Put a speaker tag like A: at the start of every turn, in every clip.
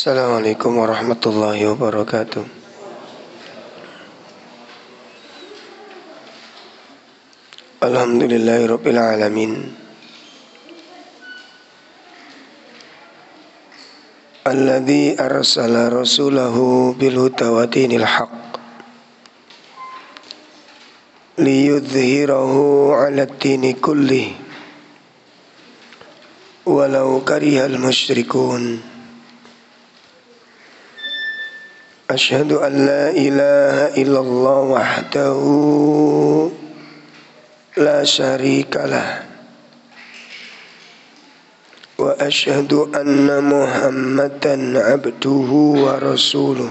A: Assalamualaikum warahmatullahi wabarakatuh. Alhamdulillahirabbil alamin. Alladzi arsala rasulahu bil huda wa dinil haqq liyudhhirahu 'alad dini kullih walau karihal musyrikun. Asyhadu an la ilaha illallah wahdahu la syarikalah wa asyhadu anna Muhammadan abduhu wa rasuluh.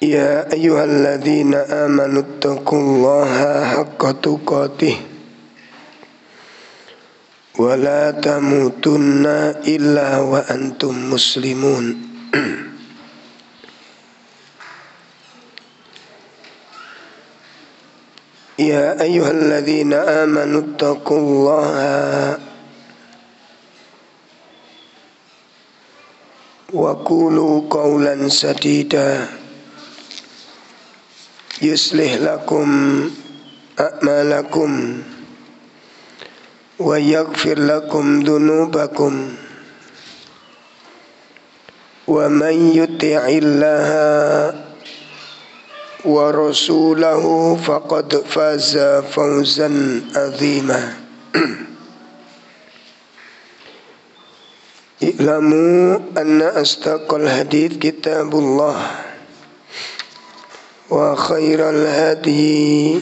A: Ya ayyuhalladzina amanu taqullaha haqqa tuqatih wa la tamutunna illa wa antum muslimun. Ya ayyuhalladzina amanu taqullaha wa qulu qawlan sadida yuslih lakum a'malakum wa yaghfir lakum dhunubakum wa man yuti'illaha wa rasulahu faqad faza fawzan azima. I'lamu anna astaqal hadith kitabullah wa khairal hadi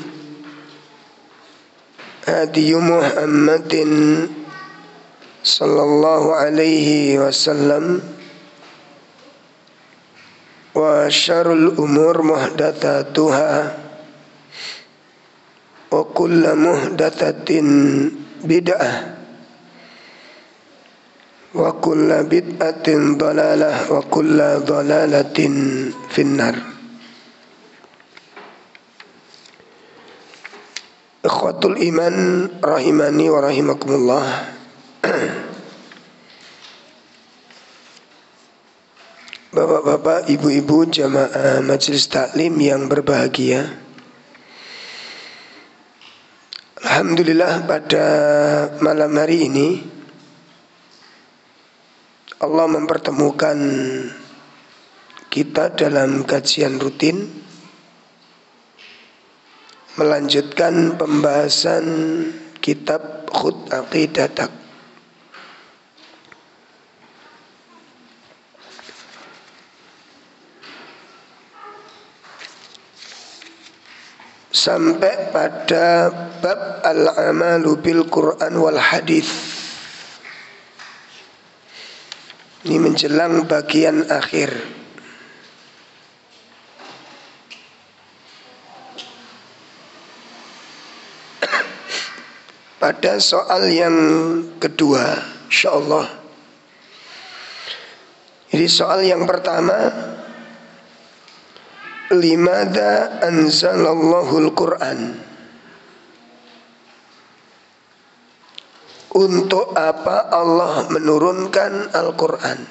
A: hadi Muhammadin sallallahu alaihi wasallam wa syarrul umur muhdatsatuha wa kullu muhdatsatin bid'ah wa kullu bid'atin dhalalah wa kullu dhalalatin finnar. Ikhwatul iman rahimani wa rahimakumullah. Bapak-bapak, ibu-ibu jamaah majelis taklim yang berbahagia, alhamdulillah pada malam hari ini Allah mempertemukan kita dalam kajian rutin, melanjutkan pembahasan kitab Khut Aqidatak. Sampai pada bab al-amalu bil Quran wal hadith. Ini menjelang bagian akhir. Pada soal yang kedua, insyaallah. Jadi soal yang pertama, limadza anzalallahul Qur'an? Untuk apa Allah menurunkan Al-Qur'an?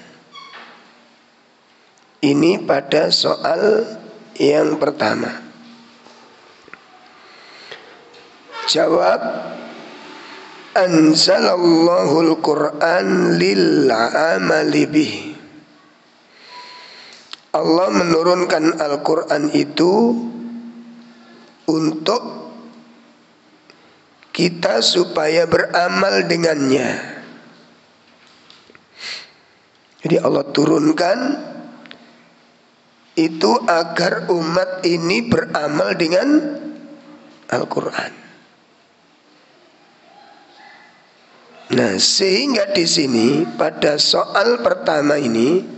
A: Ini pada soal yang pertama. Jawab, anzalallahul Qur'an lil amali bih. Allah menurunkan Al-Quran itu untuk kita supaya beramal dengannya. Jadi Allah turunkan itu agar umat ini beramal dengan Al-Quran. Nah, sehingga di sini pada soal pertama ini,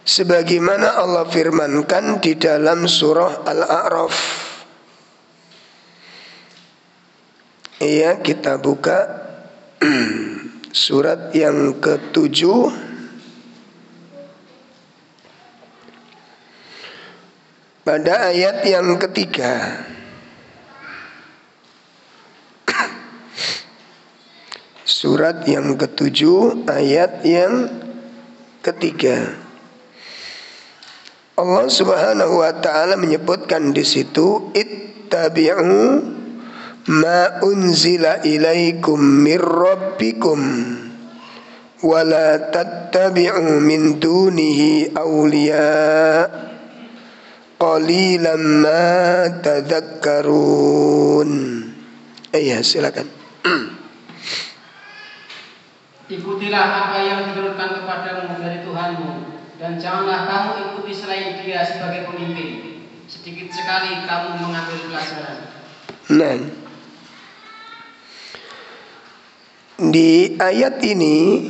A: sebagaimana Allah firmankan di dalam surah Al-A'raf. Iya, kita buka surat yang ke-7 pada ayat yang ketiga. Surat yang ke-7 ayat yang ketiga. Allah Subhanahu wa taala menyebutkan di situ, ittabi'u ma unzila ilaikum mir rabbikum wa la tattabi'u min dunihi awliya qalilan ma tadhakkarun. Silakan.
B: Ikutilah apa yang diturunkan kepadamu dari Tuhanmu, dan janganlah kamu ikuti selain Dia sebagai pemimpin. Sedikit sekali kamu mengambil pelajaran.
A: Nah, di ayat ini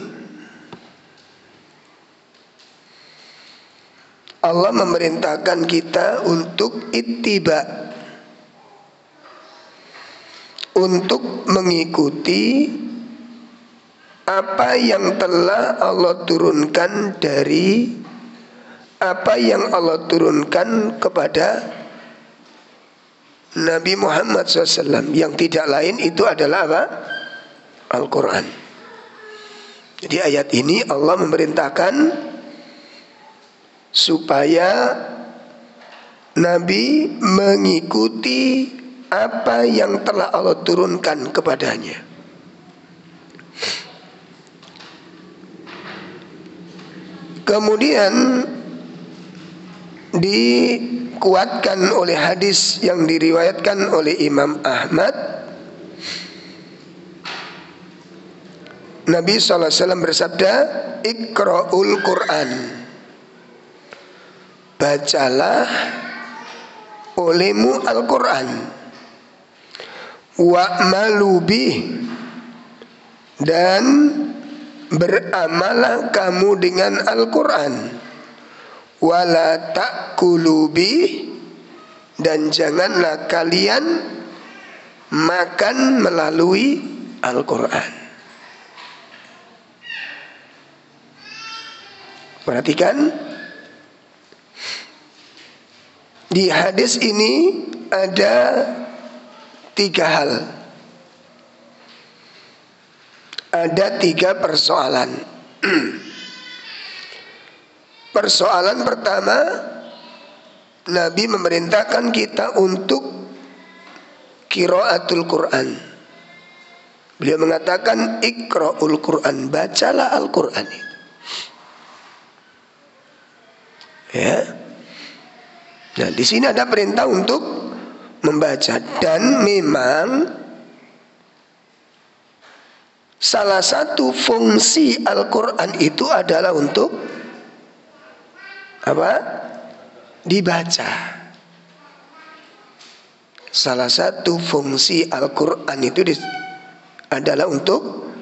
A: Allah memerintahkan kita untuk ittiba, untuk mengikuti apa yang telah Allah turunkan dari apa yang Allah turunkan kepada Nabi Muhammad SAW, yang tidak lain itu adalah apa? Al-Quran. Jadi ayat ini Allah memerintahkan supaya Nabi mengikuti apa yang telah Allah turunkan kepadanya. Kemudian dikuatkan oleh hadis yang diriwayatkan oleh Imam Ahmad. Nabi SAW bersabda, Iqra'ul Quran, bacalah olehmu Al-Quran, wa'malu bih, dan beramalah kamu dengan Al-Quran, wala ta'kulu bih, dan janganlah kalian makan melalui Al-Quran. Perhatikan, di hadis ini ada 3 hal. Ada 3 persoalan. Persoalan pertama, Nabi memerintahkan kita untuk qiraatul Quran. Beliau mengatakan Iqra'ul Quran, bacalah Al-Quran itu. Ya. Nah, di sini ada perintah untuk membaca, dan memang salah satu fungsi Al-Quran itu adalah untuk apa? Dibaca. Salah satu fungsi Al-Quran itu adalah untuk,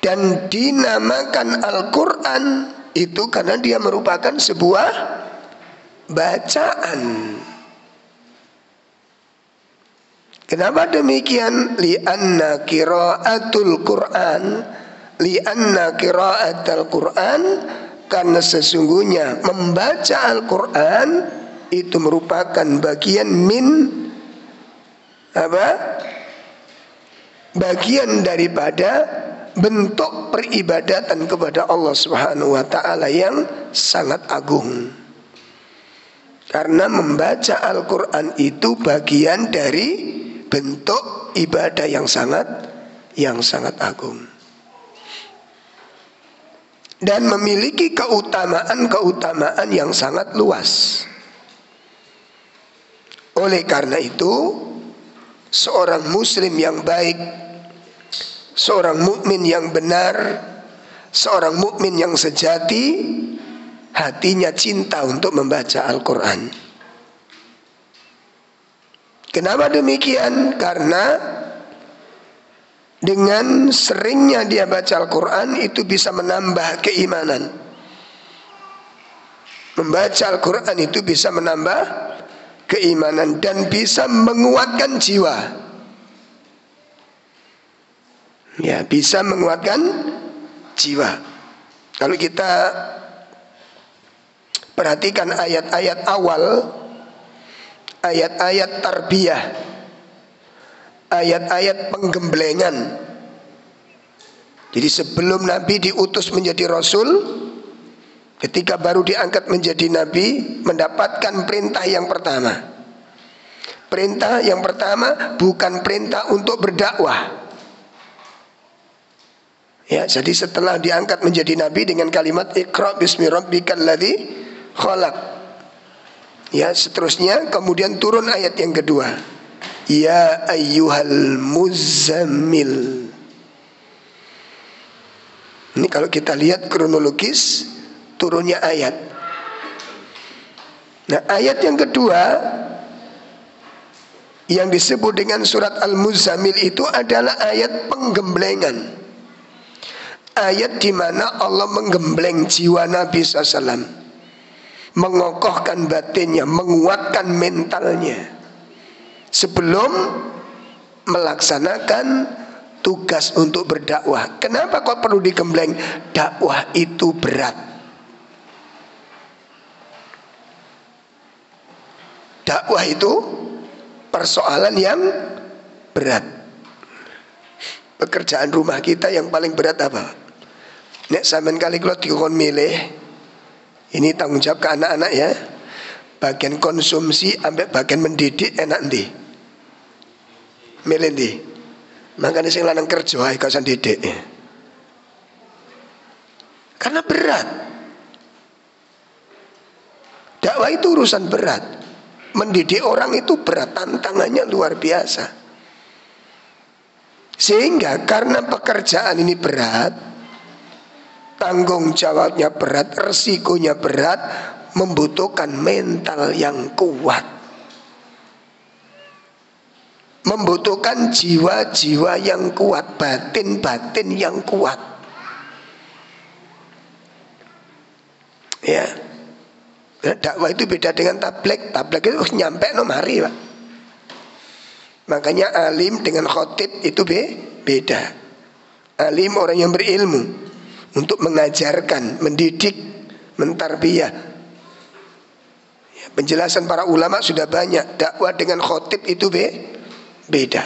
A: dan dinamakan Al-Quran itu karena dia merupakan sebuah bacaan. Kenapa demikian? Li'anna qira'atul Qur'an, li'anna qira'atul Qur'an, karena sesungguhnya membaca Al-Quran itu merupakan bagian min apa? Bagian daripada bentuk peribadatan kepada Allah Subhanahu wa taala yang sangat agung. Karena membaca Al-Quran itu bagian dari bentuk ibadah yang sangat agung, dan memiliki keutamaan yang sangat luas. Oleh karena itu, seorang muslim yang baik, seorang mukmin yang benar, seorang mukmin yang sejati, hatinya cinta untuk membaca Al-Quran. Kenapa demikian? Karena dengan seringnya dia baca Al-Quran itu bisa menambah keimanan. Membaca Al-Quran itu bisa menambah keimanan dan bisa menguatkan jiwa. Ya, bisa menguatkan jiwa. Kalau kita perhatikan ayat-ayat awal, ayat-ayat tarbiyah, ayat-ayat penggemblengan, Jadi sebelum Nabi diutus menjadi Rasul, ketika baru diangkat menjadi Nabi, mendapatkan perintah yang pertama. Perintah yang pertama bukan perintah untuk berdakwah. Ya, jadi setelah diangkat menjadi Nabi dengan kalimat Iqra bismi rabbikal ladzi khalaq. Ya, seterusnya kemudian turun ayat yang kedua. Ya ayyuhal muzammil. Ini kalau kita lihat kronologis turunnya ayat. Nah, ayat yang kedua yang disebut dengan surat Al-Muzammil itu adalah ayat penggemblengan. Ayat di mana Allah menggembleng jiwa Nabi SAW, mengokohkan batinnya, menguatkan mentalnya sebelum melaksanakan tugas untuk berdakwah. Kenapa kok perlu digembleng? Dakwah itu berat. Dakwah itu persoalan yang berat. Pekerjaan rumah kita yang paling berat apa? Nek sampean kali kalau dikon milih, ini tanggung jawab ke anak-anak ya. Bagian konsumsi ambek bagian mendidik enak ndi? Milih ndi? Makanya sing lanang kerja ae gak usah didik. Karena berat. Dakwah itu urusan berat. Mendidik orang itu berat, tantangannya luar biasa. Sehingga karena pekerjaan ini berat, tanggung jawabnya berat, resikonya berat, membutuhkan mental yang kuat, membutuhkan jiwa-jiwa yang kuat, batin-batin yang kuat. Ya, dakwah itu beda dengan tabligh. Tabligh itu nyampe no mari, Pak. Makanya alim dengan khotib itu beda. Alim orang yang berilmu untuk mengajarkan, mendidik, mentarbiyah. Ya, penjelasan para ulama sudah banyak. Dakwah dengan khotib itu beda.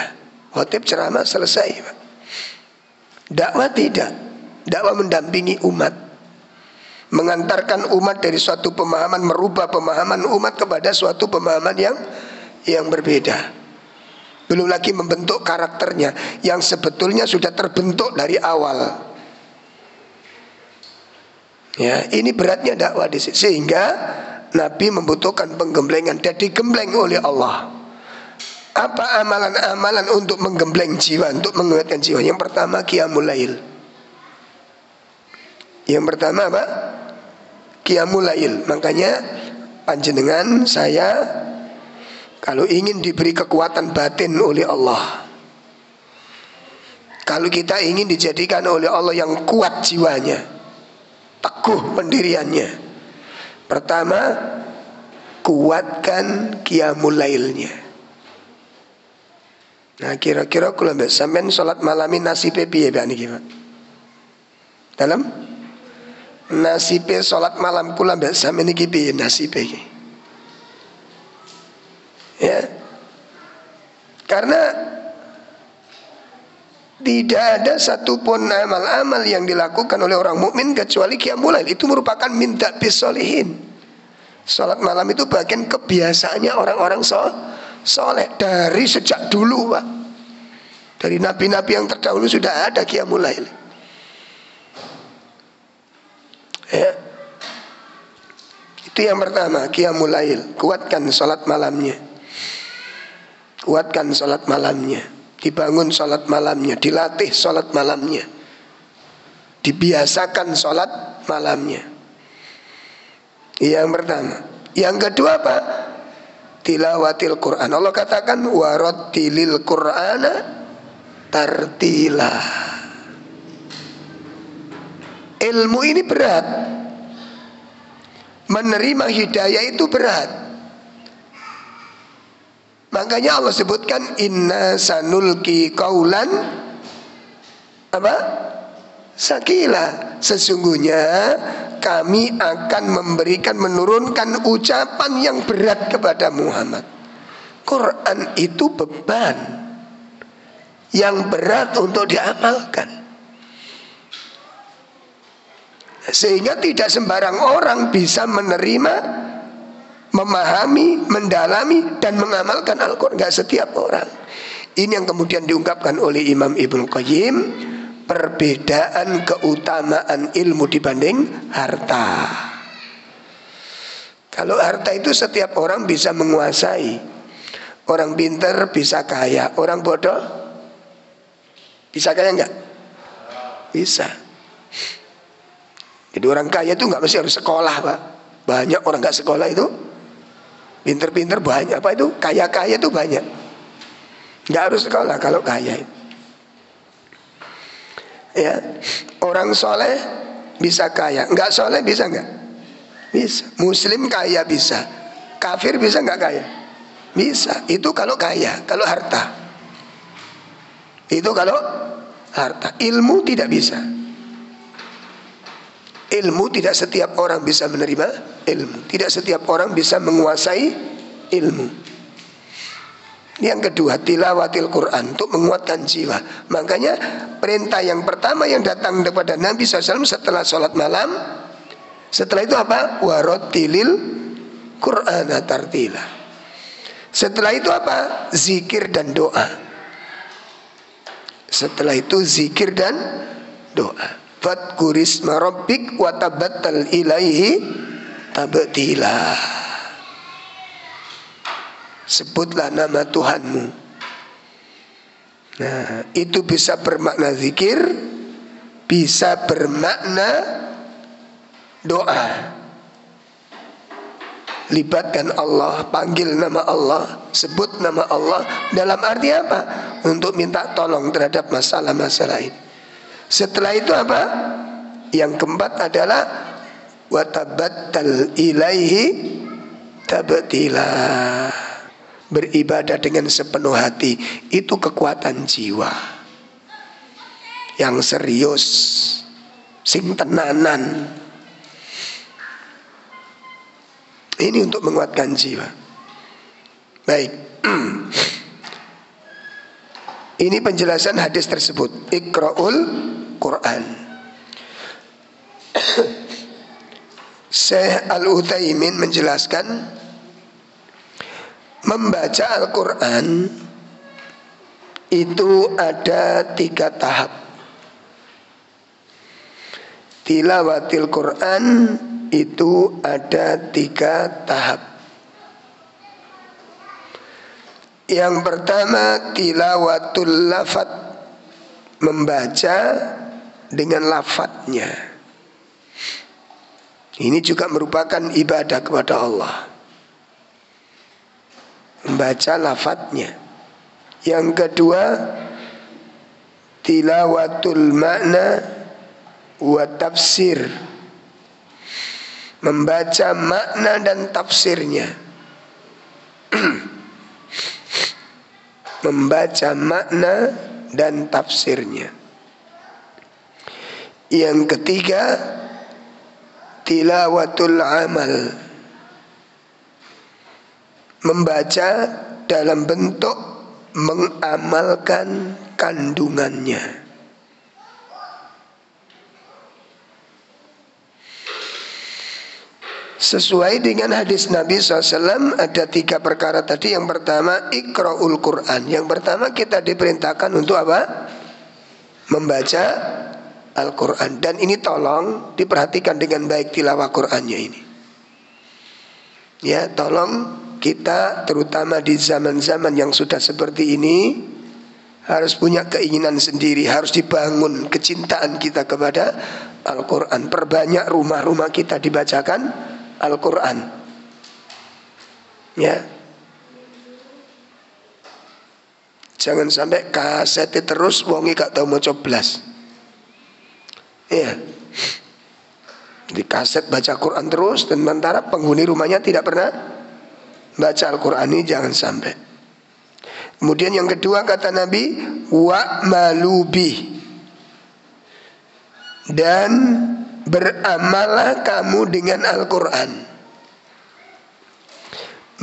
A: Khotib ceramah selesai, Pak. Dakwah tidak. Dakwah mendampingi umat, mengantarkan umat dari suatu pemahaman, merubah pemahaman umat kepada suatu pemahaman yang berbeda. Belum lagi membentuk karakternya yang sebetulnya sudah terbentuk dari awal. Ya, ini beratnya dakwah di sini. Sehingga Nabi membutuhkan penggemblengan dan digembleng oleh Allah. Apa amalan-amalan untuk menggembleng jiwa, untuk menguatkan jiwa? Yang pertama qiyamul lail. Yang pertama apa? Qiyamul lail. Makanya panjenengan saya kalau ingin diberi kekuatan batin oleh Allah, kalau kita ingin dijadikan oleh Allah yang kuat jiwanya, teguh pendiriannya, pertama kuatkan qiyamul lailnya. Nah, kira-kira kalau mbak sampean sholat malamin nasibe piye mbak niki, Pak? Dalam nasibe sholat malam kula mbak sampean niki piye nasibe iki? Ya, karena tidak ada satupun amal-amal yang dilakukan oleh orang mukmin kecuali qiyamul lail. Itu merupakan min da'bis sholihin. Salat malam itu bagian kebiasaannya orang-orang soleh dari sejak dulu, Pak. Dari nabi-nabi yang terdahulu sudah ada qiyamul lail. Ya. Itu yang pertama, qiyamul lail. Kuatkan salat malamnya. Kuatkan salat malamnya, dibangun salat malamnya, dilatih salat malamnya, dibiasakan salat malamnya. Yang pertama. Yang kedua apa? Tilawatil Quran. Allah katakan warattilil Qur'ana tartila. Ilmu ini berat. Menerima hidayah itu berat. Makanya Allah sebutkan inna sanulki qaulan apa? Sakila. Sesungguhnya kami akan menurunkan ucapan yang berat kepada Muhammad. Quran itu beban yang berat untuk diamalkan. Sehingga tidak sembarang orang bisa menerima, memahami, mendalami, dan mengamalkan Al-Quran. Gak setiap orang. Ini yang kemudian diungkapkan oleh Imam Ibnu Qayyim, perbedaan keutamaan ilmu dibanding harta. Kalau harta itu setiap orang bisa menguasai. Orang pintar bisa kaya, orang bodoh bisa kaya enggak? Bisa. Jadi orang kaya itu enggak mesti harus sekolah, Pak. Banyak orang enggak sekolah itu pintar-pintar banyak. Apa itu? Kaya-kaya itu banyak. Enggak harus sekolah kalau kaya. Ya, orang soleh bisa kaya, enggak soleh bisa enggak? Bisa. Muslim kaya bisa, kafir bisa enggak kaya? Bisa. Itu kalau kaya, kalau harta. Itu kalau harta. Ilmu tidak bisa. Ilmu tidak setiap orang bisa menerima ilmu. Tidak setiap orang bisa menguasai ilmu. Yang kedua, tilawatil Quran, untuk menguatkan jiwa. Makanya perintah yang pertama yang datang kepada Nabi SAW setelah sholat malam, setelah itu apa? Warotilil Qur'ana tartila. Setelah itu apa? Zikir dan doa. Setelah itu zikir dan doa. Fadkurisma rabbik wa tabattal ilaihi tabtila. Sebutlah nama Tuhanmu. Nah, itu bisa bermakna zikir, bisa bermakna doa. Libatkan Allah, panggil nama Allah, sebut nama Allah. Dalam arti apa? Untuk minta tolong terhadap masalah-masalah ini. Setelah itu apa? Yang keempat adalah watabattal ilaihi tabtila. Beribadah dengan sepenuh hati, itu kekuatan jiwa yang serius, sing tenanan. Ini untuk menguatkan jiwa. Baik. Ini penjelasan hadis tersebut. Iqra'ul Quran. Syekh Al-Utsaimin menjelaskan, membaca Al-Quran itu ada 3 tahap. Tilawatil Quran itu ada 3 tahap. Yang pertama tilawatul lafad, membaca dengan lafadznya. Ini juga merupakan ibadah kepada Allah, membaca lafadznya. Yang kedua tilawatul makna wa tafsir, membaca makna dan tafsirnya. Membaca makna dan tafsirnya. Yang ketiga tilawatul amal, membaca dalam bentuk mengamalkan kandungannya. Sesuai dengan hadis Nabi SAW, ada 3 perkara tadi. Yang pertama Iqra'ul Quran. Yang pertama kita diperintahkan untuk apa? Membaca Al-Quran. Dan ini tolong diperhatikan dengan baik tilawah Qurannya ini. Ya, tolong kita terutama di zaman-zaman yang sudah seperti ini harus punya keinginan sendiri, harus dibangun kecintaan kita kepada Al-Quran. Perbanyak rumah-rumah kita dibacakan Al-Quran. Ya, jangan sampai kaset terus wongi gak tau mau coblas. Ya, di kaset baca Quran terus, dan sementara penghuni rumahnya tidak pernah baca Al-Quran. Ini jangan sampai. Kemudian yang kedua kata Nabi, wa malubi, dan beramalah kamu dengan Al-Quran.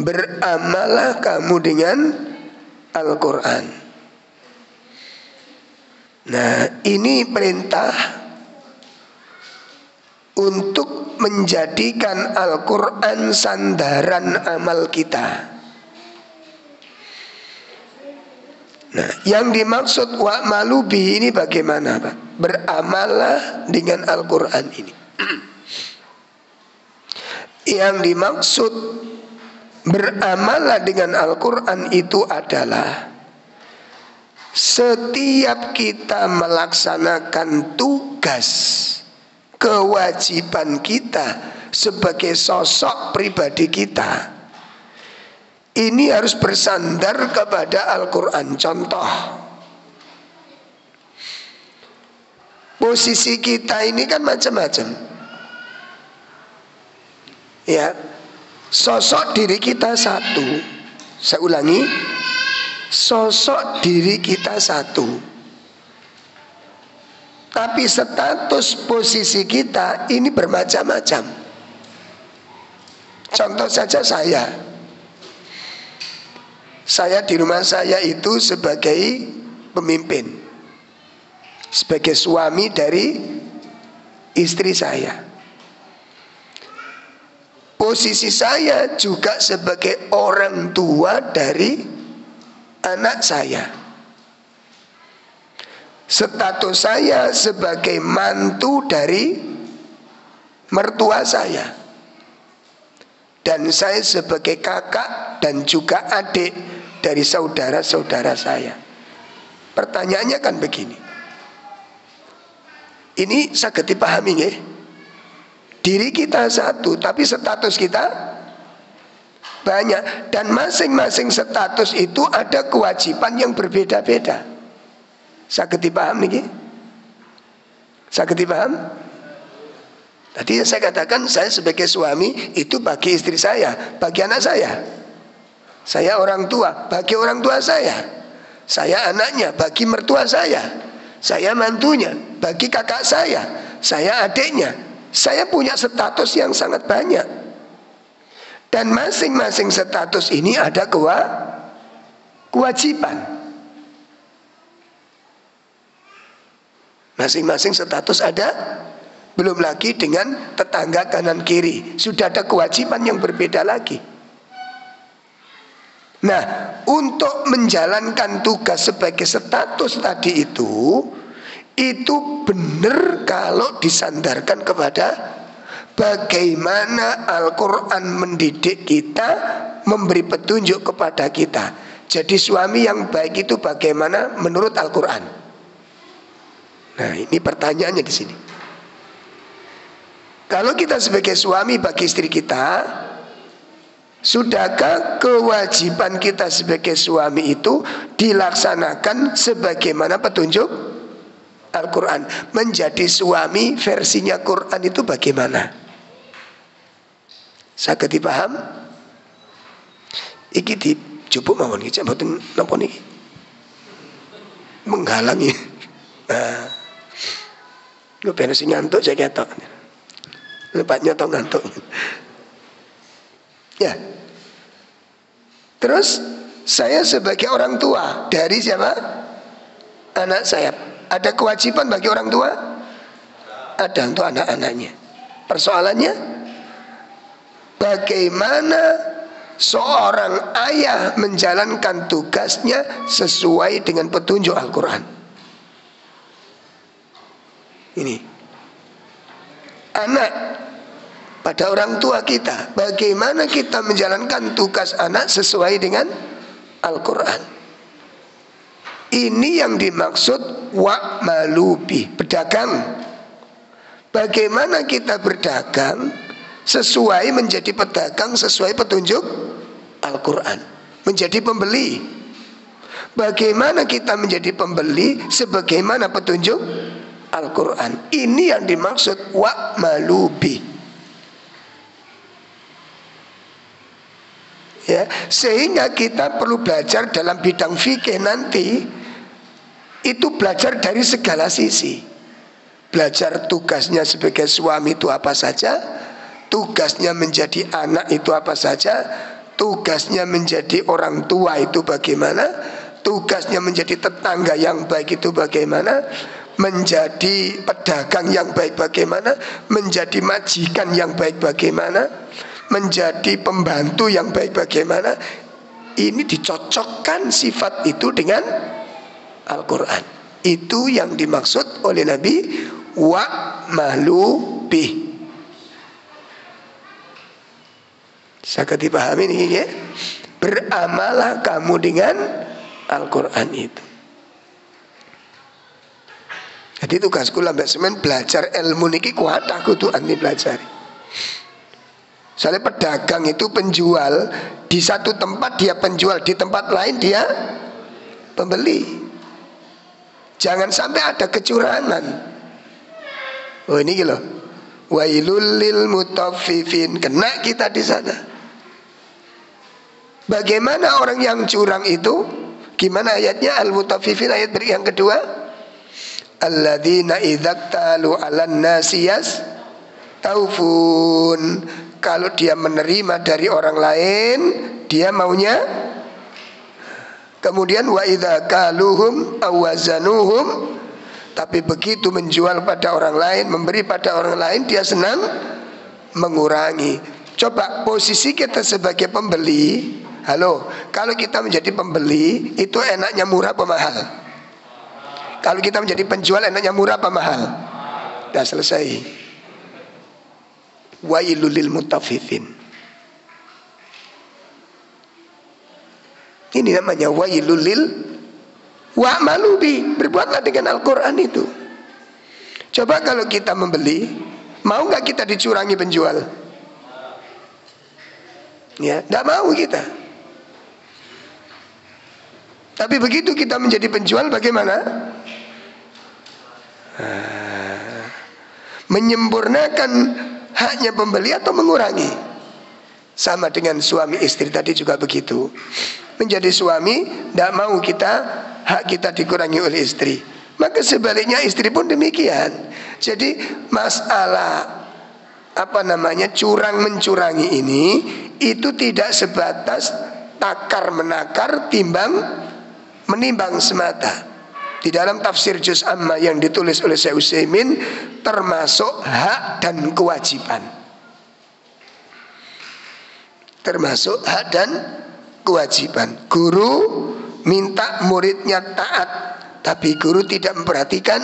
A: Beramalah kamu dengan Al-Quran. Nah, ini perintah untuk menjadikan Al-Quran sandaran amal kita. Nah, yang dimaksud wa'malu bihi ini bagaimana, Pak? Beramallah dengan Al-Quran ini. Yang dimaksud beramallah dengan Al-Quran itu adalah setiap kita melaksanakan tugas, kewajiban kita sebagai sosok pribadi kita, ini harus bersandar kepada Al-Quran. Contoh, posisi kita ini kan macam-macam. Ya, sosok diri kita satu. Saya ulangi, sosok diri kita satu, tapi status posisi kita ini bermacam-macam. Contoh saja saya di rumah saya itu sebagai pemimpin, sebagai suami dari istri saya. Posisi saya juga sebagai orang tua dari anak saya. Status saya sebagai mantu dari mertua saya. Dan saya sebagai kakak dan juga adik dari saudara-saudara saya. Pertanyaannya kan begini. Ini saged dipahami nggih? Diri kita satu, tapi status kita banyak. Dan masing-masing status itu ada kewajiban yang berbeda-beda. Saged dipahami nggih? Saged dipaham? Tadi saya katakan saya sebagai suami itu bagi istri saya, bagi anak saya. Saya orang tua, bagi orang tua saya. Saya anaknya, bagi mertua saya. Saya mantunya, bagi kakak saya. Saya adiknya. Saya punya status yang sangat banyak. Dan masing-masing status ini ada kewajiban. Masing-masing status ada. Belum lagi dengan tetangga kanan kiri, sudah ada kewajiban yang berbeda lagi. Nah, untuk menjalankan tugas sebagai status tadi itu benar kalau disandarkan kepada bagaimana Al-Quran mendidik kita, memberi petunjuk kepada kita. Jadi suami yang baik itu bagaimana menurut Al-Quran? Nah, ini pertanyaannya di sini. Kalau kita sebagai suami bagi istri kita, sudahkah kewajiban kita sebagai suami itu dilaksanakan sebagaimana petunjuk Al-Quran? Menjadi suami versinya Quran itu bagaimana? Saged dipaham? Iki dijupuk mawon iki, mboten napa niki? Menghalangi. Nah, lu bener sing ngantuk saya ketok. Lepatnya tau ngantuk. Ya. Terus saya sebagai orang tua dari siapa? Anak saya. Ada kewajiban bagi orang tua? Ada untuk anak-anaknya. Persoalannya, bagaimana seorang ayah menjalankan tugasnya sesuai dengan petunjuk Al-Quran? Ini anak pada orang tua kita, bagaimana kita menjalankan tugas anak sesuai dengan Al-Quran? Ini yang dimaksud wa'malu bih, berdagang. Bagaimana kita berdagang sesuai menjadi pedagang sesuai petunjuk Al-Quran, menjadi pembeli. Bagaimana kita menjadi pembeli sebagaimana petunjuk Al-Quran. Ini yang dimaksud wa'malu bih. Ya, sehingga kita perlu belajar dalam bidang fikih nanti. Itu belajar dari segala sisi. Belajar tugasnya sebagai suami itu apa saja, tugasnya menjadi anak itu apa saja, tugasnya menjadi orang tua itu bagaimana, tugasnya menjadi tetangga yang baik itu bagaimana, menjadi pedagang yang baik bagaimana, menjadi majikan yang baik bagaimana, menjadi pembantu yang baik bagaimana. Ini dicocokkan sifat itu dengan Al-Quran. Itu yang dimaksud oleh Nabi wa'malu bih. Sangat dipahami ini ya. Beramalah kamu dengan Al-Quran itu. Jadi tugasku lambat semen belajar ilmu niki kuat aku tuh anti belajar. Soalnya pedagang itu penjual, di satu tempat dia penjual, di tempat lain dia pembeli. Jangan sampai ada kecurangan. Oh ini gitu. Wailul lil mutaffifin, kena kita di sana. Bagaimana orang yang curang itu? Gimana ayatnya? Al-Mutaffifin ayat yang kedua. Alladzina idzaktalu 'alan nasiyas taufun. Kalau dia menerima dari orang lain, dia maunya. Kemudian wa idza kaluhum awazanuhum, tapi begitu menjual pada orang lain, memberi pada orang lain, dia senang mengurangi. Coba posisi kita sebagai pembeli. Halo, kalau kita menjadi pembeli, itu enaknya murah apa mahal? Kalau kita menjadi penjual, enaknya murah apa mahal? Sudah selesai. Wailul lil mutaffifin. Ini namanya wailul lil wa'malu bi. Berbuatlah dengan Al-Quran itu. Coba kalau kita membeli, mau nggak kita dicurangi penjual? Ya, tidak mau kita. Tapi begitu kita menjadi penjual, bagaimana? Menyempurnakan haknya pembeli atau mengurangi? Sama dengan suami istri tadi juga begitu. Menjadi suami, tidak mau kita hak kita dikurangi oleh istri. Maka sebaliknya istri pun demikian. Jadi masalah curang mencurangi ini itu tidak sebatas takar menakar timbang menimbang semata. Di dalam tafsir Juz Amma yang ditulis oleh Syekh Utsaimin termasuk hak dan kewajiban. Termasuk hak dan kewajiban. Guru minta muridnya taat, tapi guru tidak memperhatikan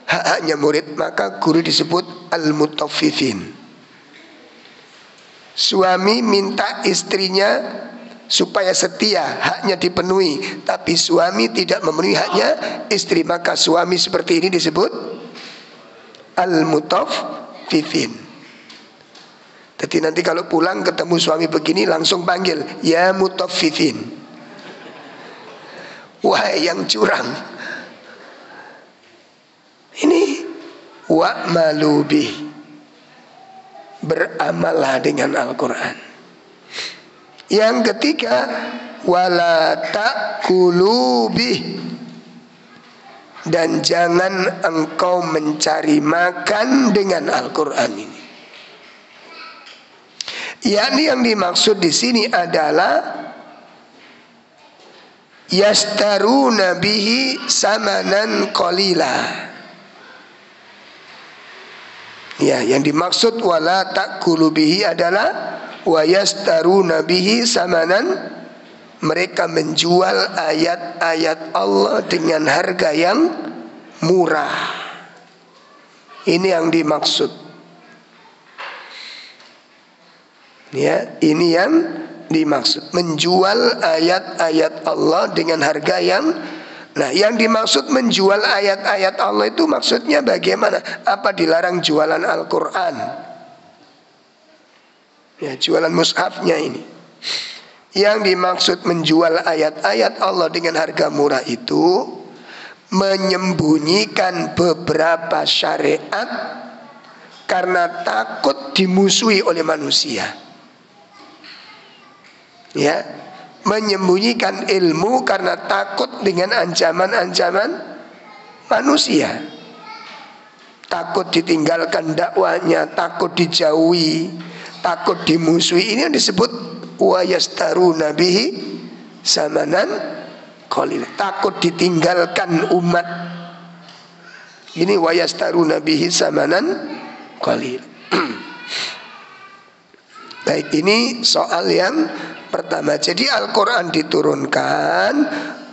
A: hak-haknya murid, maka guru disebut al-mutaffifin. Suami minta istrinya supaya setia, haknya dipenuhi, tapi suami tidak memenuhi haknya istri, maka suami seperti ini disebut al-mutaffifin. Jadi nanti kalau pulang ketemu suami begini langsung panggil, ya mutaffifin, wahai yang curang. Ini wa'malu bih, beramallah dengan Al-Quran. Yang ketiga, wala ta'kulu bih, dan jangan engkau mencari makan dengan Al-Quran ini. Yakni yang dimaksud di sini adalah yastaruna bihi samanan qalila. Ya, yang dimaksud wala ta'kulu bihi adalah wa yastaruna bihi samanan, mereka menjual ayat-ayat Allah dengan harga yang murah. Ini yang dimaksud. Ya, ini yang dimaksud, menjual ayat-ayat Allah dengan harga yang. Nah, yang dimaksud menjual ayat-ayat Allah itu maksudnya bagaimana? Apa dilarang jualan Al-Quran? Ya, jualan mushafnya ini. Yang dimaksud menjual ayat-ayat Allah dengan harga murah itu menyembunyikan beberapa syariat karena takut dimusuhi oleh manusia. Ya, menyembunyikan ilmu karena takut dengan ancaman-ancaman manusia. Takut ditinggalkan dakwahnya, takut dijauhi, takut dimusuhi. Ini yang disebut wa yastaruna bihi samanan qalil. Takut ditinggalkan umat. Ini wa yastaruna bihi samanan qalil. Baik, ini soal yang pertama. Jadi Al-Quran diturunkan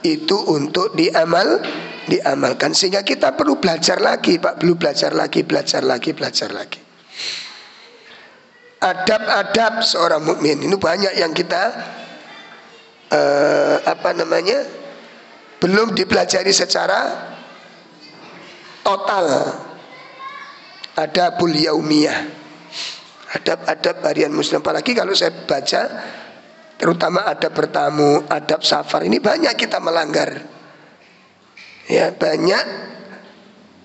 A: itu untuk diamalkan. Sehingga kita perlu belajar lagi, Pak. Perlu belajar lagi. Adab-adab seorang mukmin ini banyak yang kita belum dipelajari secara total. Adabul yaumiyah, adab-adab harian muslim. Apalagi kalau saya baca, terutama adab bertamu, adab safar, ini banyak kita melanggar. Ya, banyak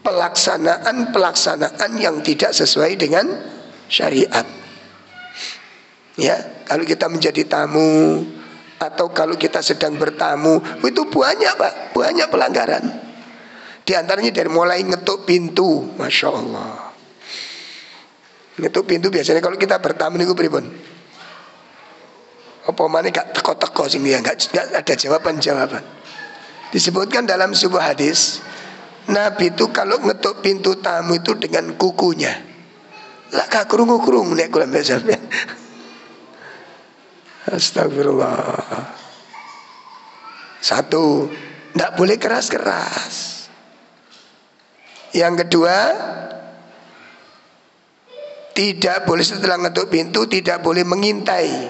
A: pelaksanaan yang tidak sesuai dengan syariat. Ya, kalau kita menjadi tamu atau kalau kita sedang bertamu, itu banyak, Pak, banyak pelanggaran. Di antaranya dari mulai ngetuk pintu, Masya Allah. Ngetuk pintu biasanya kalau kita bertamu niku pripun? Apa maneh gak teko-teko sing dia gak ada jawaban. Disebutkan dalam sebuah hadis, Nabi itu kalau ngetuk pintu tamu itu dengan kukunya. Lah gak krungu-krungu nek kula mbek sampean. Astagfirullah. Satu, ndak boleh keras-keras. Yang kedua, tidak boleh setelah ngetuk pintu tidak boleh mengintai.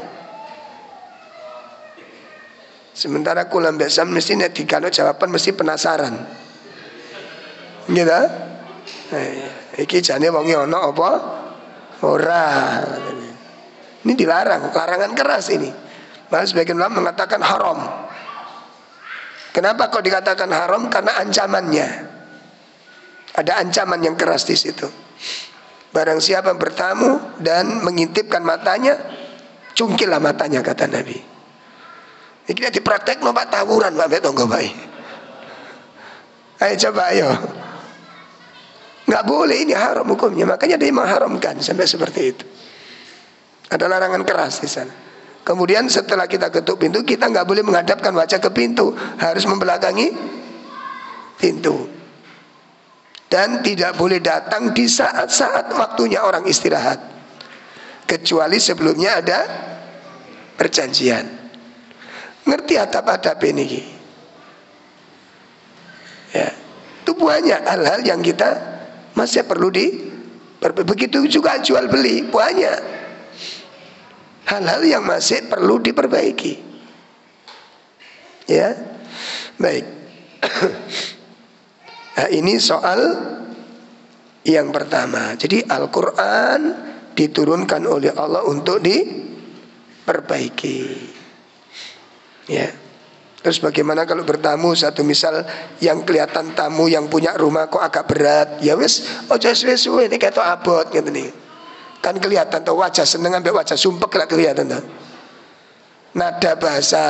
A: Sementara kula mbek sam mesti nek dikano jawaban mesti penasaran. Gitu? Iki jane wong ono apa? Ora. Ini dilarang, larangan keras ini. Bahkan sebagian ulama mengatakan haram. Kenapa kok dikatakan haram? Karena ancamannya. Ada ancaman yang keras di situ. Barang siapa bertamu dan mengintipkan matanya, cungkillah matanya, kata Nabi. Ini kita dipraktek no Pak, tawuran Pak betonggo baik. Ayo coba ayo. Nggak boleh, ini haram hukumnya. Makanya dia mengharamkan sampai seperti itu. Ada larangan keras di sana. Kemudian setelah kita ketuk pintu, kita nggak boleh menghadapkan wajah ke pintu, harus membelakangi pintu. Dan tidak boleh datang di saat-saat waktunya orang istirahat, kecuali sebelumnya ada perjanjian. Ngerti adab-adab ini? Ya, itu banyak hal-hal yang kita masih perlu begitu juga jual beli, banyak hal-hal yang masih perlu diperbaiki. Ya, baik. Nah, ini soal yang pertama. Jadi Al-Quran diturunkan oleh Allah untuk diperbaiki. Ya. Terus bagaimana kalau bertamu, satu misal yang kelihatan tamu yang punya rumah kok agak berat, ya wis ojo suwe-suwe ini ketok abot gitu nih. Kan kelihatan tuh wajah seneng ambil wajah sumpek lah kelihatan tuh. Nada bahasa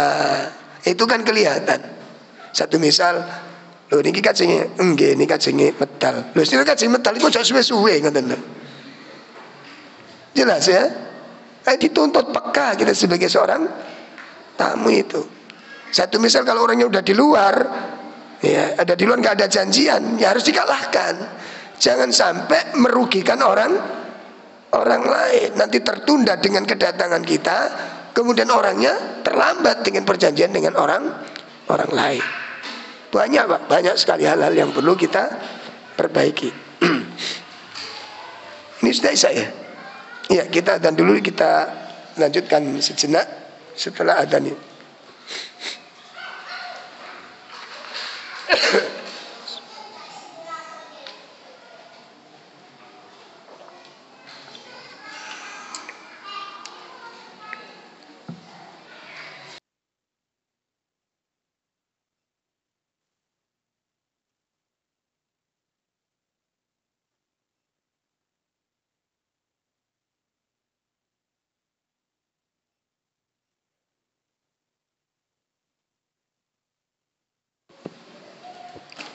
A: itu kan kelihatan. Satu misal, lho niki kajenge nggih niki kajenge medal. Lho sing kajenge medal iku ojo suwe-suwe ngoten lho. Jelas ya? Dituntut peka kita sebagai seorang tamu itu. Satu misal kalau orangnya udah di luar, ya ada di luar nggak ada janjian, ya harus dikalahkan. Jangan sampai merugikan orang lain. Nanti tertunda dengan kedatangan kita, kemudian orangnya terlambat dengan perjanjian dengan orang lain. Banyak Pak, banyak sekali hal-hal yang perlu kita perbaiki. Ini sudah saya. Ya kita dan dulu kita lanjutkan sejenak setelah adzan ini.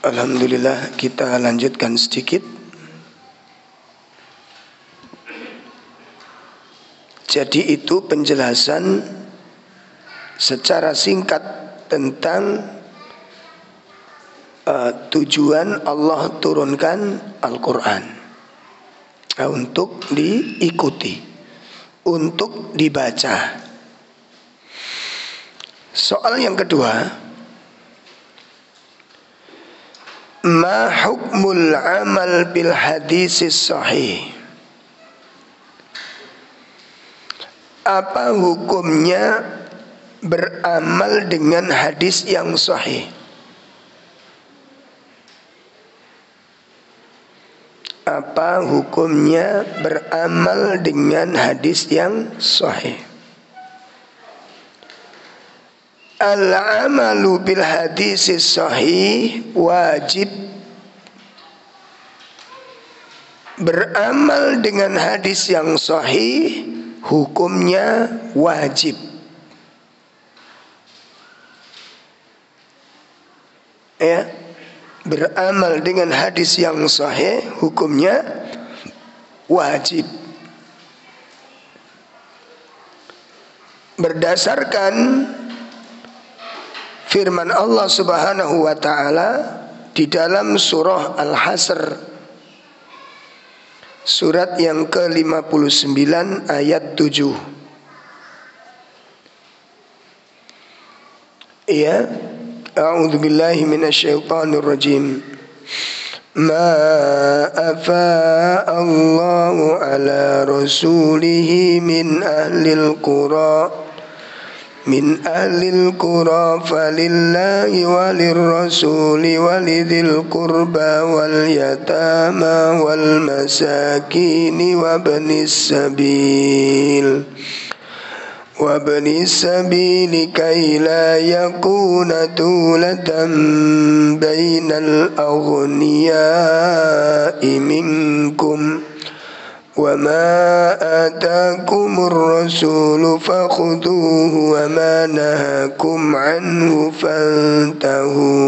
A: Alhamdulillah, kita lanjutkan sedikit. Jadi itu penjelasan secara singkat tentang tujuan Allah turunkan Al-Quran untuk diikuti, untuk dibaca. Soal yang kedua, ma hukmul amal bil hadisis sahih? Apa hukumnya beramal dengan hadis yang sahih? Apa hukumnya beramal dengan hadis yang sahih? Al-amalu bil hadisis sahih wajib. Beramal dengan hadis yang sahih hukumnya wajib. Ya, beramal dengan hadis yang sahih hukumnya wajib. Berdasarkan firman Allah Subhanahu wa ta'ala di dalam surah Al-Hasr, surat yang ke-59 ayat 7. Ya, a'udzu billahi minasyaitonir rajim. Ma afa Allahu ala rasulihi min ahlil qura falillahi walir rasuli walidhil qurba wal yatama wal masakini wabnis sabil kay la yakuna dulatan bainal aghniya'i minkum وَمَا آتَاكُمُ الرَّسُولُ فَخُذُوهُ وَمَا نَهَاكُمْ عَنْهُ فَانْتَهُوا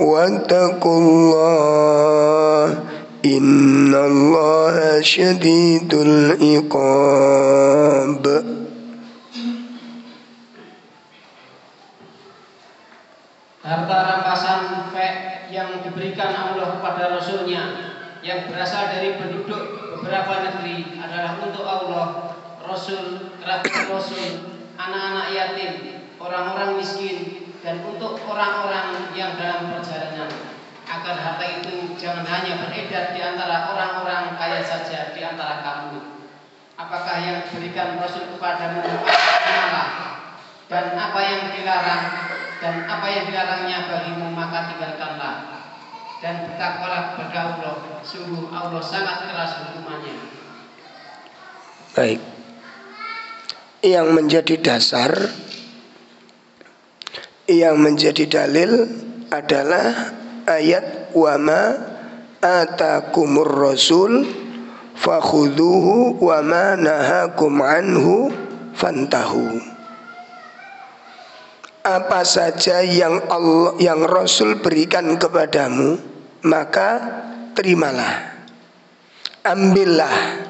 A: وَاتَّقُوا اللَّهَ إِنَّ اللَّهَ شَدِيدُ الْعِقَابِ.
B: Harta rampasan yang diberikan Allah kepada Rasul-Nya yang berasal dari penduduk beberapa negeri adalah untuk Allah, Rasul, kerabat Rasul, anak-anak yatim, orang-orang miskin, dan untuk orang-orang yang dalam perjalanan. Agar harta itu jangan hanya beredar di antara orang-orang kaya saja di antara kamu. Apakah yang diberikan Rasul kepadamu adalah dan apa yang dilarang dan apa yang dilarangnya bagimu maka tinggalkanlah. Dan bertakwalah kepada Allah, sungguh Allah sangat keras hukumannya.
A: Baik. Yang menjadi dasar, yang menjadi dalil adalah ayat wa ma atakumur rasul fakhudhuhu wa ma nahakum anhu fantahu. Apa saja yang Rasul berikan kepadamu, maka terimalah, ambillah.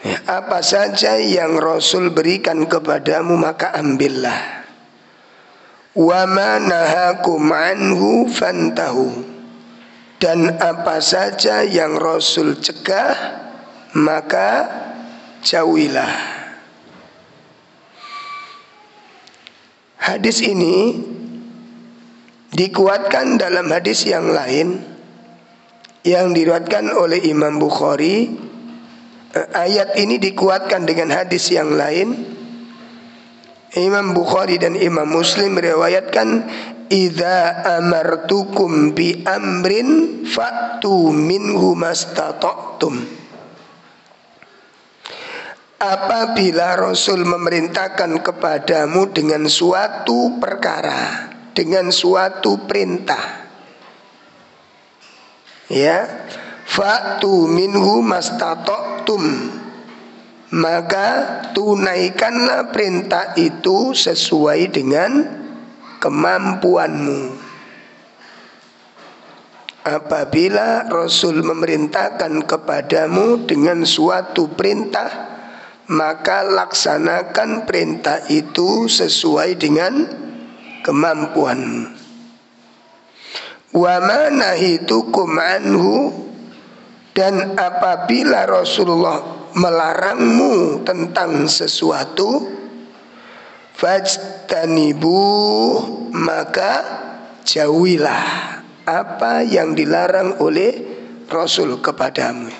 A: Ya, apa saja yang Rasul berikan kepadamu, maka ambillah. Wa ma nahakum anhu fantahu. Dan apa saja yang Rasul cegah, maka jauhilah. Hadis ini dikuatkan dalam hadis yang lain yang diriwayatkan oleh Imam Bukhari. Ayat ini dikuatkan dengan hadis yang lain. Imam Bukhari dan Imam Muslim meriwayatkan, idza amartukum bi amrin fa'tu minhu mastata'tum. Apabila Rasul memerintahkan kepadamu dengan suatu perkara, dengan suatu perintah, ya, fa'tu minhu mastata'tum, maka tunaikanlah perintah itu sesuai dengan kemampuanmu. Apabila Rasul memerintahkan kepadamu dengan suatu perintah, maka laksanakan perintah itu sesuai dengan kemampuanmu. wa ma nahitukum anhu, dan apabila Rasulullah melarangmu tentang sesuatu, fajtanibu, maka jauhilah apa yang dilarang oleh Rasul kepadamu.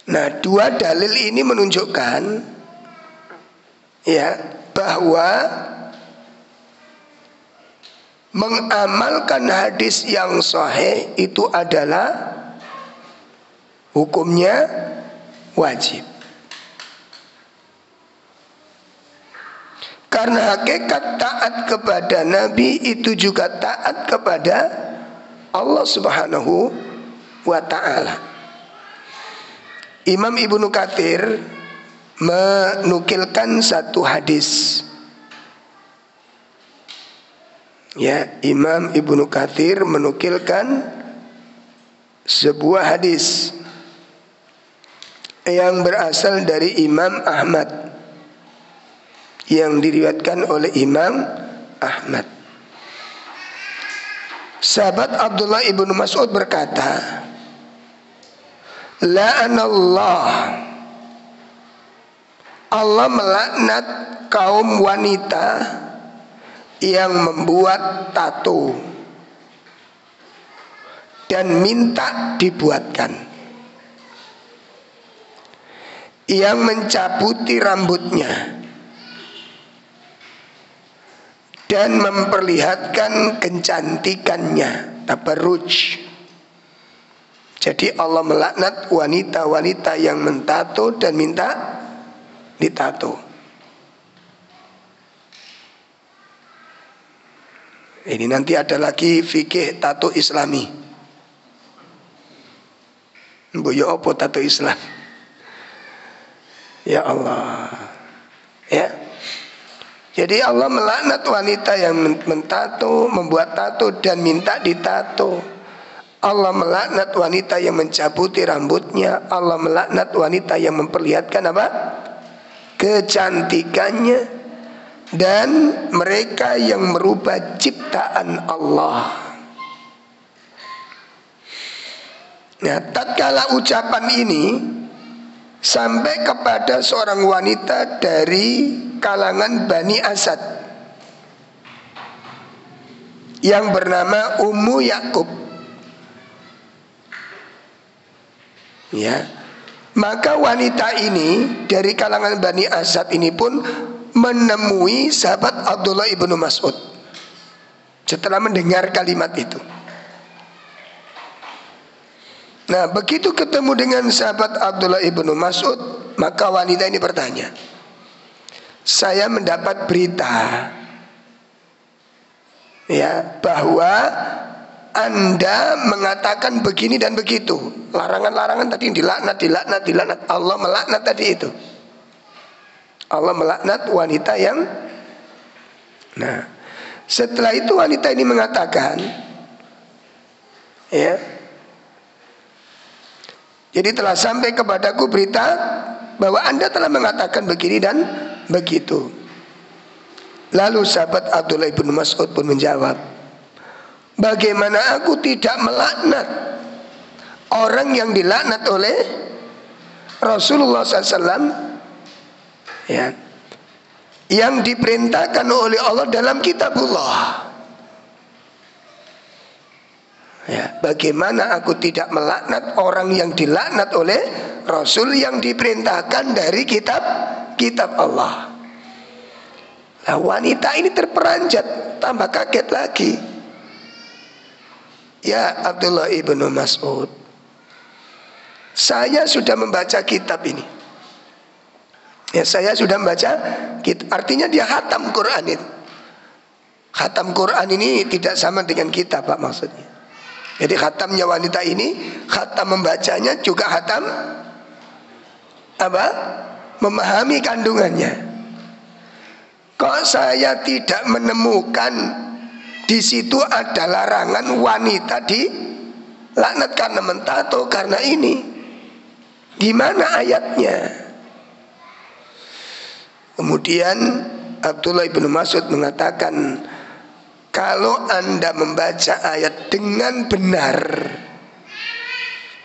A: Nah, dua dalil ini menunjukkan ya bahwa mengamalkan hadis yang sahih itu adalah hukumnya wajib. Karena hakikat taat kepada Nabi itu juga taat kepada Allah Subhanahu wa ta'ala. Imam Ibnu Katsir menukilkan satu hadis. Ya, Imam Ibnu Katsir menukilkan sebuah hadis yang berasal dari Imam Ahmad, yang diriwayatkan oleh Imam Ahmad. Sahabat Abdullah ibnu Mas'ud berkata, la'anallah, Allah melaknat kaum wanita yang membuat tato dan minta dibuatkan, yang mencabuti rambutnya dan memperlihatkan kecantikannya, tabarruj. Jadi Allah melaknat wanita-wanita yang mentato dan minta ditato. Ini nanti ada lagi fikih tato Islami. Boyo opo tato Islam? Ya Allah. Ya. Jadi Allah melaknat wanita yang mentato, membuat tato dan minta ditato. Allah melaknat wanita yang mencabuti rambutnya. Allah melaknat wanita yang memperlihatkan apa? Kecantikannya. Dan mereka yang merubah ciptaan Allah. Nah, tatkala ucapan ini sampai kepada seorang wanita dari kalangan Bani Asad yang bernama Ummu Yakub, ya, maka wanita ini dari kalangan Bani Asad ini pun menemui sahabat Abdullah ibnu Mas'ud setelah mendengar kalimat itu. Nah, begitu ketemu dengan sahabat Abdullah ibnu Mas'ud, maka wanita ini bertanya, saya mendapat berita ya bahwa Anda mengatakan begini dan begitu. Larangan-larangan tadi dilaknat. Allah melaknat tadi itu. Allah melaknat wanita yang. Nah, setelah itu wanita ini mengatakan, ya, jadi telah sampai kepadaku berita bahwa Anda telah mengatakan begini dan begitu. Lalu sahabat Abdullah ibnu Mas'ud pun menjawab, bagaimana aku tidak melaknat orang yang dilaknat oleh Rasulullah SAW, ya, yang diperintahkan oleh Allah dalam kitabullah. Ya, bagaimana aku tidak melaknat orang yang dilaknat oleh Rasul yang diperintahkan dari kitab Allah. Nah, wanita ini terperanjat, tambah kaget lagi. Ya Abdullah ibnu Mas'ud, saya sudah membaca kitab ini. Ya, saya sudah membaca kitab. Artinya dia khatam Quran itu. Khatam Quran ini tidak sama dengan kitab, Pak, maksudnya. Jadi khatamnya wanita ini, khatam membacanya juga khatam apa? Memahami kandungannya. Kok saya tidak menemukan di situ ada larangan wanita dilaknat karena mentato karena ini? Di mana ayatnya? Kemudian Abdullah ibnu Mas'ud mengatakan, Kalau Anda membaca ayat dengan benar,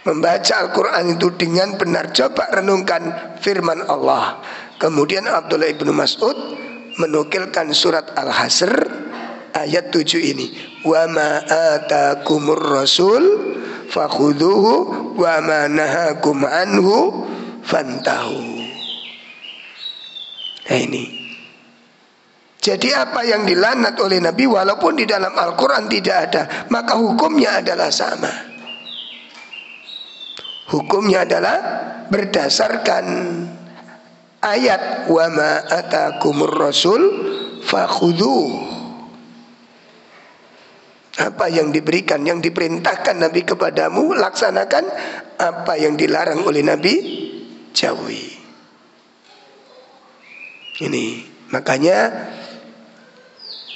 A: membaca Al-Quran itu dengan benar, coba renungkan firman Allah. Kemudian Abdullah ibnu Mas'ud menukilkan surat Al-Hasr ayat 7 ini. Wa ma atakumur rasul fakhudhuhu wa ma nahakum anhu fantahu. Nah ini. Jadi apa yang dilanat oleh Nabi walaupun di dalam Al-Quran tidak ada, maka hukumnya adalah sama. Hukumnya adalah berdasarkan ayat wa ma atakumur rasul fakhudhuh. Apa yang diberikan, yang diperintahkan Nabi kepadamu, laksanakan. Apa yang dilarang oleh Nabi, jauhi. Ini makanya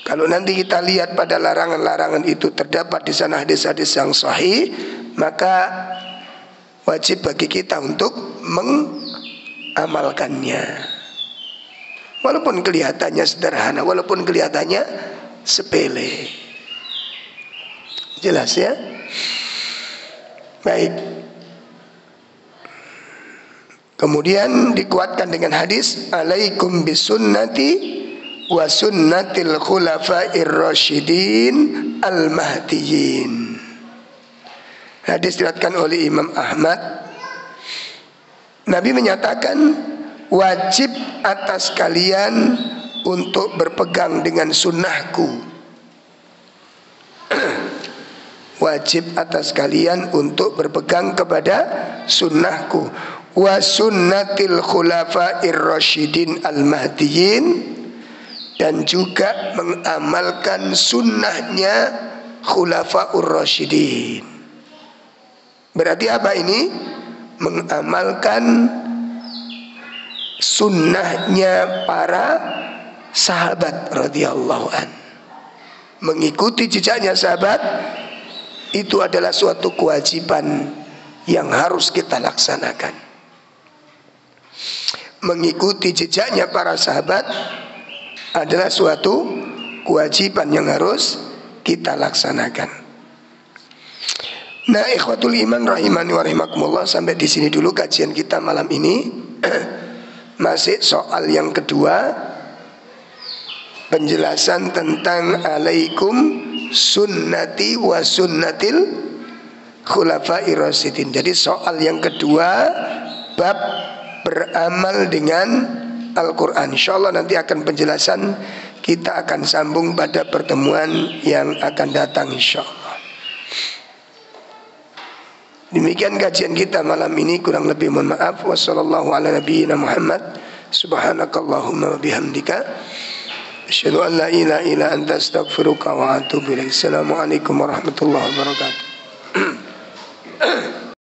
A: kalau nanti kita lihat pada larangan-larangan itu terdapat di sana hadis-hadis yang sahih, maka wajib bagi kita untuk mengamalkannya. Walaupun kelihatannya sederhana, walaupun kelihatannya sepele. Jelas ya? Baik. Kemudian dikuatkan dengan hadis, alaikum bisunnati wa sunnatil khulafa'ir rasyidin al-mahdiyyin. Hadis diriwayatkan oleh Imam Ahmad. Nabi menyatakan, wajib atas kalian untuk berpegang dengan sunnahku. Wajib atas kalian untuk berpegang kepada sunnahku. Wa sunnatil khulafa'ir rasyidin al-mahdiyyin, dan juga mengamalkan sunnahnya khulafa'ur rasyidin. Berarti apa ini? Mengamalkan sunnahnya para sahabat radhiyallahu an. Mengikuti jejaknya sahabat itu adalah suatu kewajiban yang harus kita laksanakan. Mengikuti jejaknya para sahabat adalah suatu kewajiban yang harus kita laksanakan. Nah, ikhwatul iman rahimani wa rahimakumullah, sampai di sini dulu kajian kita malam ini. Masih soal yang kedua, penjelasan tentang alaikum sunnati wa sunnatil khulafa'ir rasyidin. Jadi soal yang kedua, bab beramal dengan Al-Quran. InsyaAllah nanti akan penjelasan kita akan sambung pada pertemuan yang akan datang insyaAllah. Demikian kajian kita malam ini, kurang lebih mohon maaf. Wassallallahu ala nabiyyina Muhammad. Subhanakallahumma wa bihamdika asyhadu an la ilaha illa anta astaghfiruka wa atubu ilaik. Assalamualaikum warahmatullahi wabarakatuh.